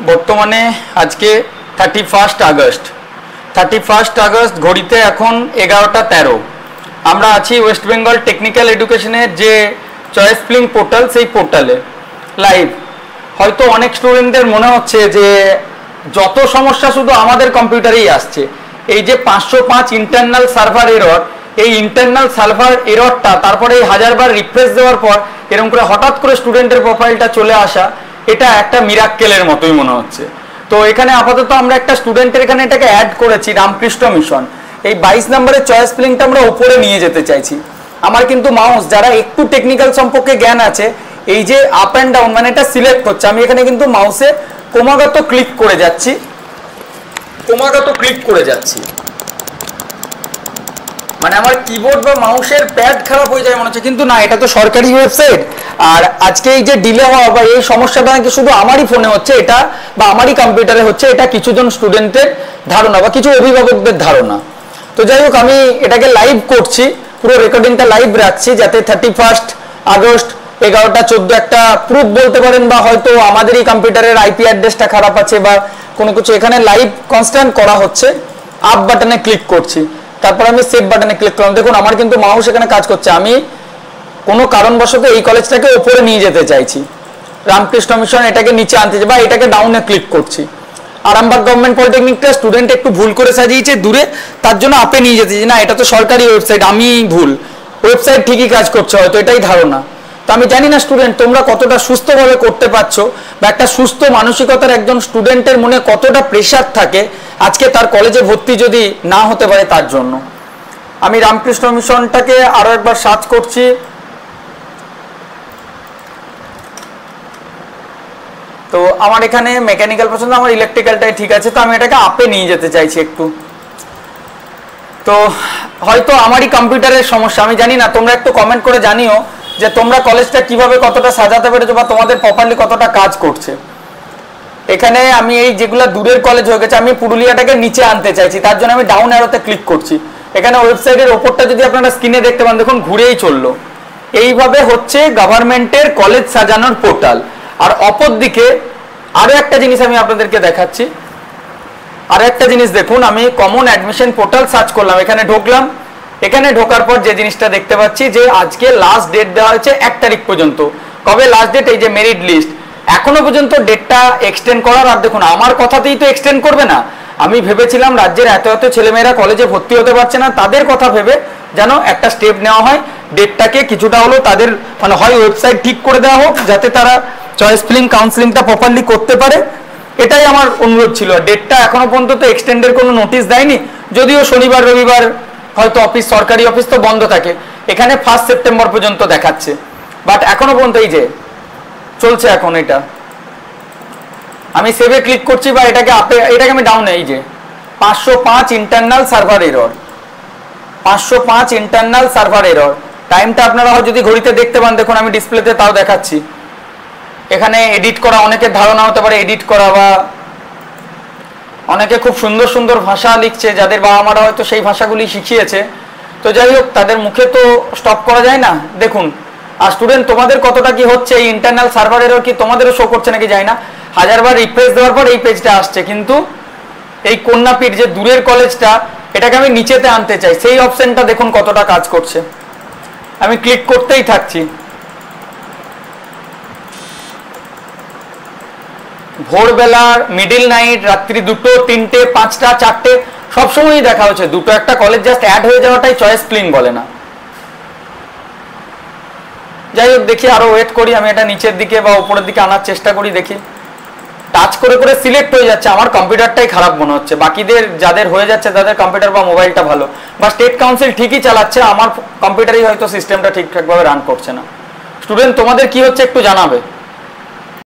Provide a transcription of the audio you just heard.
বর্তমানে আজকে 31 আগস্ট ঘড়িতে এখন 11:13। আমরা আছি ওয়েস্ট বেঙ্গল টেকনিক্যাল এডুকেশনের যে চয়েস ফিলিং পোর্টাল, সেই পোর্টালে লাইভ। হয়তো অনেক স্টুডেন্টদের মনে হচ্ছে যে যত সমস্যা শুধু আমাদের কম্পিউটারেই আসছে। এই যে 505 ইন্টারনাল সার্ভার এরর, এই ইন্টারনাল সার্ভার এররটা তারপরে এই 1000 বার রিফ্রেশ দেওয়ার পর এরকম করে হঠাৎ করে স্টুডেন্টের প্রোফাইলটা চলে আসা, এটা একটা মিরাক্কেলের মতোই মনে হচ্ছে। তো এখানে আপাতত আমরা একটা স্টুডেন্টের এখানে এটাকে অ্যাড করেছি, রামকৃষ্ণ মিশন। এই 22 নম্বরের চয়েস ফিলিংটা আমরা উপরে নিয়ে যেতে চাইছি। আমার কিন্তু মাউস, যারা একটু টেকনিক্যাল সম্পর্কে জ্ঞান আছে, এই যে আপ অ্যান্ড ডাউন মানে এটা সিলেক্ট হচ্ছে, আমি এখানে কিন্তু মাউসে ক্রমাগত ক্লিক করে যাচ্ছি, মানে আমার কিবোর্ড বা মাউসের প্যাড খারাপ হয়ে যায় মনে হচ্ছে, কিন্তু না, এটা তো সরকারি ওয়েবসাইট। আর আজকে এই যে ডিলে হওয়া বা এই সমস্যাটা নাকি শুধু আমারই ফোনে হচ্ছে, এটা বা আমারই কম্পিউটারে হচ্ছে, এটা কিছুজন স্টুডেন্টের ধারণা বা কিছু অভিভাবকদের ধারণা। তো যাই হোক, আমি এটাকে লাইভ করছি, পুরো রেকর্ডিংটা লাইভ রাখছি, যাতে 31 আগস্ট 11:14 একটা প্রুফ বলতে পারেন, বা হয়তো আমাদেরই কম্পিউটারের আইপি অ্যাড্রেসটা খারাপ আছে বা কোনো কিছু। এখানে লাইভ কনস্ট্যান্ট করা হচ্ছে। আপ বাটনে ক্লিক করছি, তারপর আমি সেভ বাটনে ক্লিক করলাম। দেখুন আমার কিন্তু মাউস এখানে কাজ করছে। আমি কোনো কারণবশত এই কলেজটাকে উপরে নিয়ে যেতে চাইছি, রামকৃষ্ণ মিশন এটাকে নিচে আনতে চাই, বা এটাকে ডাউনে ক্লিক করছি। আরামবাগ গভর্নমেন্ট পলিটেকনিকটা স্টুডেন্ট একটু ভুল করে সাজিয়েছে দূরে, তার জন্য আপে নিয়ে যেতে চাই। না, এটা তো সরকারি ওয়েবসাইট, আমি ভুল, ওয়েবসাইট ঠিকই কাজ করছে হয়তো, এটাই ধারণা। তো আমি জানি না স্টুডেন্ট তোমরা কতটা সুস্থভাবে করতে পারছো, বা একটা সুস্থ মানসিকতার একজন স্টুডেন্টের মনে কতটা প্রেশার থাকে আজকে তার কলেজে ভর্তি যদি না হতে পারে তার জন্য। আমি রামকৃষ্ণ মিশনটাকে আরো একবার সার্চ করছি। তো আমার এখানে মেকানিক্যাল পছন্দ, আমার ইলেকট্রিক্যালটাই ঠিক আছে। তো আমি এটাকে আপে নিয়ে যেতে চাইছি একটু। তো হয়তো আমারই কম্পিউটারের সমস্যা, আমি জানি না, তোমরা একটু কমেন্ট করে জানিও যে তোমরা কলেজটা কিভাবে কতটা সাজাতে পেরেছো, বা তোমাদের প্রপারলি কতটা কাজ করছে। এখানে আমি এই যেগুলো দূরের কলেজ হয়ে গেছে, আমি পুরুলিয়াটাকে নিচে আনতে চাইছি, তার জন্য আমি ডাউন অ্যারোতে ক্লিক করছি। এখানে ওয়েবসাইটের ওপরটা যদি আপনারা স্ক্রিনে দেখতে পান, দেখুন ঘুরেই চললো। এইভাবে হচ্ছে গভর্নমেন্টের কলেজ সাজানোর পোর্টাল। আর অপর দিকে আরো একটা জিনিস আমি আপনাদেরকে দেখাচ্ছি। আরো একটা জিনিস দেখুন, আমি কমন অ্যাডমিশন পোর্টাল সার্চ করলাম, এখানে ঢুকলাম। এখানে ঢোকার পর যে জিনিসটা দেখতে পাচ্ছি যে আজকে লাস্ট ডেট দেওয়া হয়েছে 1 তারিখ পর্যন্ত। কবে লাস্ট ডেট? এই যে মেরিট লিস্ট, এখনো পর্যন্ত ডেটটা এক্সটেন্ড করার। আর দেখুন আমার কথাতেই তো এক্সটেন্ড করবে না। আমি ভেবেছিলাম রাজ্যের এত এত ছেলেমেয়েরা কলেজে ভর্তি হতে পারছে না, তাদের কথা ভেবে যেন একটা স্টেপ নেওয়া হয়, ডেটটাকে কিছুটা হলো তাদের মানে হয় ওয়েবসাইট ঠিক করে দেওয়া হোক, যাতে তারা চয়েস ফিলিং কাউন্সিলিংটা প্রপারলি করতে পারে। এটাই আমার অনুরোধ ছিল। ডেটটা এখনো পর্যন্ত তো এক্সটেন্ডের কোনো নোটিশ দেয়নি, যদিও শনিবার রবিবার হয়তো অফিস, সরকারি অফিস তো বন্ধ থাকে। এখানে 1 সেপ্টেম্বর পর্যন্ত দেখাচ্ছে, বাট এখনো পর্যন্ত এই যে চলছে এখন। এটা আমি সেভে ক্লিক করছি, বা এটাকে আমি ডাউনে, এই যে 505 internal server error, 505 internal server error. টাইমটা আপনারা যদি ঘড়িতে দেখতে পান, দেখুন আমি ডিসপ্লেতে তাও দেখাচ্ছি। এখানে এডিট করা, অনেকের ধারণা হতে পারে এডিট করা, বা অনেকে খুব সুন্দর সুন্দর ভাষা লিখছে, যাদের বাবা মারা হয়তো সেই ভাষাগুলি শিখিয়েছে। তো যাই হোক, তাদের মুখে তো স্টপ করা যায় না। দেখুন, আর স্টুডেন্ট তোমাদের কতটা কি হচ্ছে, এই ইন্টারনাল সার্ভার এরর কি তোমাদেরও শো করছে নাকি যায় না। 1000 বার রিফ্রেশ দেওয়ার পর এই পেজটা আসছে, কিন্তু এই কন্যাপীঠ যে দূরের কলেজটা, এটাকে আমি নিচেতে আনতে চাই, সেই অপশনটা দেখুন কতটা কাজ করছে। আমি ক্লিক করতেই থাকছি। ভোরবেলার, মিডিল নাইট, রাত্রি 2টো, 3টে, 5টা, 4টে, সবসময়ই দেখা হচ্ছে। দুটো একটা কলেজ জাস্ট অ্যাড হয়ে যাওয়াটাই চয়েস ফিলিং বলে না। যাই হোক, দেখি আরো ওয়েট করি। আমি এটা নিচের দিকে বা উপরের দিকে আনার চেষ্টা করি, দেখি। টাচ করে করে সিলেক্ট হয়ে যাচ্ছে। আমার কম্পিউটারটাই খারাপ মনে হচ্ছে, বাকিদের যাদের হয়ে যাচ্ছে তাদের কম্পিউটার বা মোবাইলটা ভালো, বা স্টেট কাউন্সিল ঠিকই চালাচ্ছে, আমার কম্পিউটারই হয়তো সিস্টেমটা ঠিকঠাকভাবে রান করছে না। স্টুডেন্ট তোমাদের কি হচ্ছে একটু জানাবে।